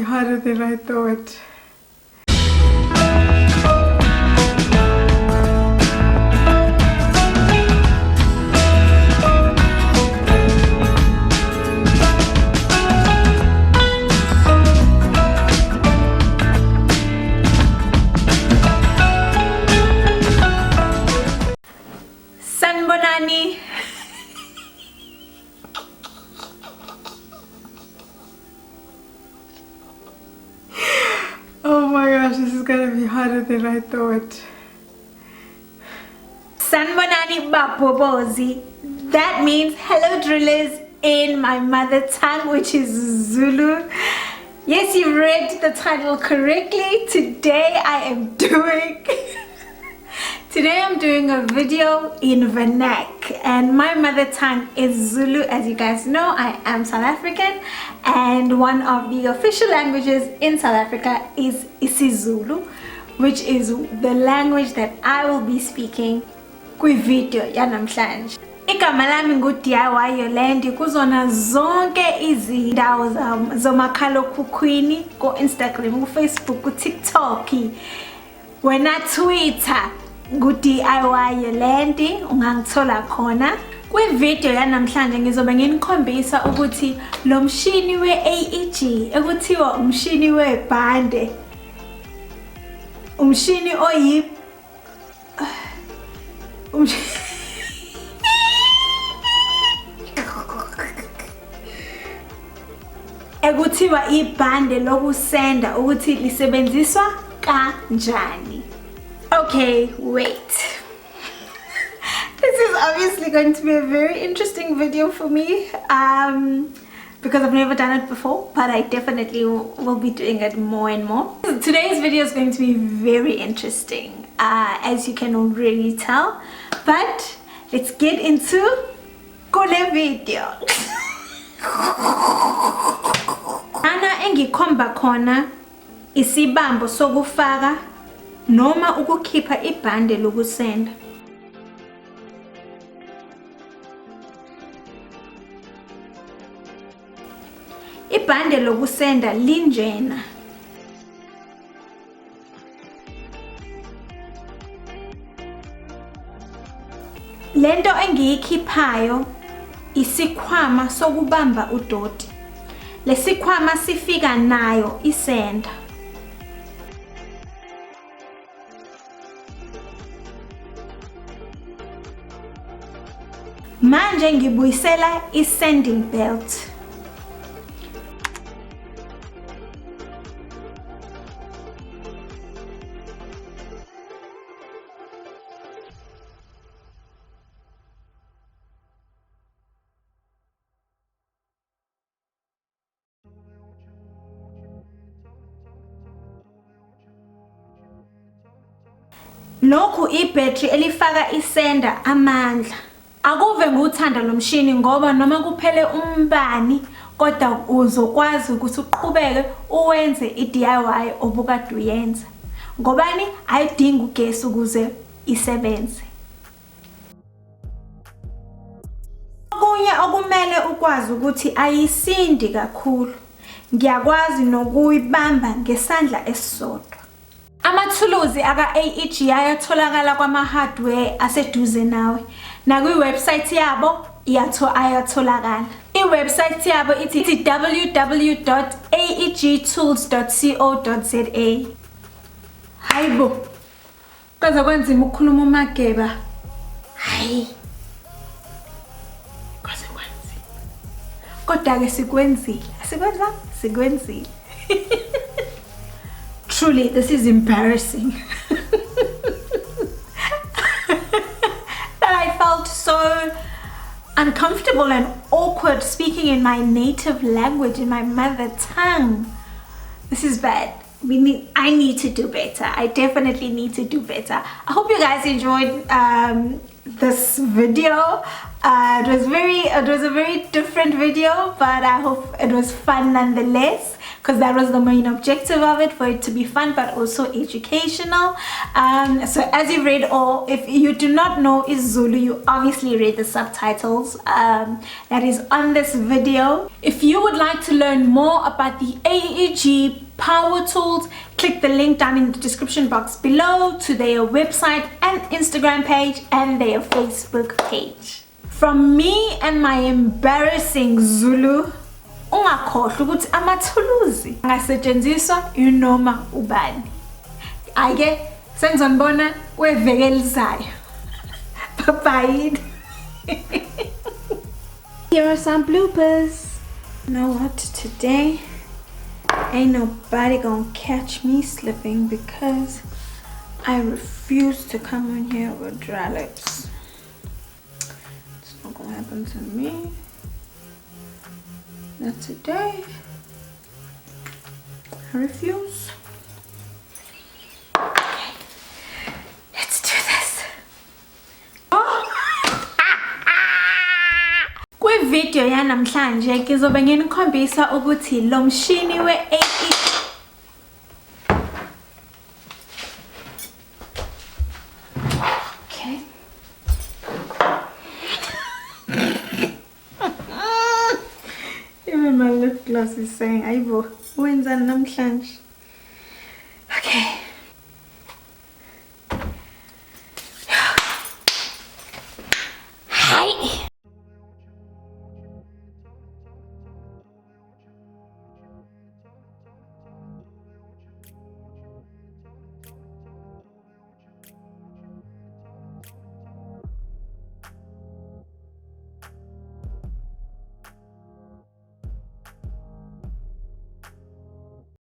be harder than I thought. Sanibonani. Oh my gosh, this is gonna be harder than I thought. Sanibonani babobozi. That means hello drillers in my mother tongue, which is Zulu. Yes, you read the title correctly. Today I'm doing a video in vernac, and my mother tongue is Zulu. As you guys know, I am South African, and one of the official languages in South Africa is Isi-Zulu, which is the language that I will be speaking kwi-video yanamhlanje. Igama lami ngu-DIY Yolande kuzona zonke izindawo zomakhalekhukhwini, ku-Instagram, ku-Facebook, ku-TikTok, wena Twitter, ngu-DIY Yolande, ungangithola khona. Kwi-video yanamhlanje ngizobe nginikhombisa ukuthi lo mshini we-AEG ekuthiwa umshini webhande, umshini ekuthiwa ibhande lokusenda ukuthi lisebenziswa kanjani. Okay, wait. This is obviously going to be a very interesting video for me because I've never done it before, but I definitely will be doing it more and more. Today's video is going to be very interesting, as you can already tell, but let's get into the video. Ana engikhomba khona isibambo sokufaka noma ukukhipha ibhande lokusenda. Ibhande lokusenda linjena. Lento engiyikhiphayo isikhwama sokubamba udoti. Lesikhwama sifika nayo isenda. Manje ngibuyisela i-sanding belt. Lokhu ibhetri elifaka isenda amandla. Akuve nguthanda lo mshini ngoba noma kuphele umbani kodwa uzokwazi ukuthi uqhubeke uwenze i-DIY obukade uyenza. Ngobani ayidingi ugesi ukuze isebenze. Okunye okumele ukwazi ukuthi ayisindi kakhulu. Ngiyakwazi nokuyibamba ngesandla esisodwa. Amathuluzi aka-AEG ayatholakala kwama-hardware aseduze nawe. Nakwi-website yabo ayatholakala. I-website yabo ithi www.aegtools.co.za. Hayibo. Kaza kwenzima ukukhuluma uMageba. Hayi. Kaza kwenzima. Kodwa ke sikwenzile. Sikwenzile. Truly, this is embarrassing. That I felt so uncomfortable and awkward speaking in my native language, in my mother tongue. This is bad. I need to do better. I definitely need to do better. I hope you guys enjoyed this video. It was a very different video, but I hope it was fun nonetheless, because that was the main objective of it, for it to be fun but also educational. So as you read, or if you do not know Isi-Zulu, you obviously read the subtitles that is on this video. If you would like to learn more about the AEG power tools, click the link down in the description box below to their website and Instagram page and their Facebook page. From me and my embarrassing Zulu, ungakhohlwa ukuthi amathuluzi angasetshenziswa inoma ubani. Ake sengizonibona kweveke elizayo. Bye bye. Here are some bloopers. You know what? Today ain't nobody gonna catch me slipping because I refuse to come on here with dry lips. It's not gonna happen to me. Not today. I refuse. Okay, let's do this. Kwi-video yanamhlanje ngizobe nginikhombisa ukuthi lo mshini we-AEG my lip gloss is saying, Aibo, when's namhlanje?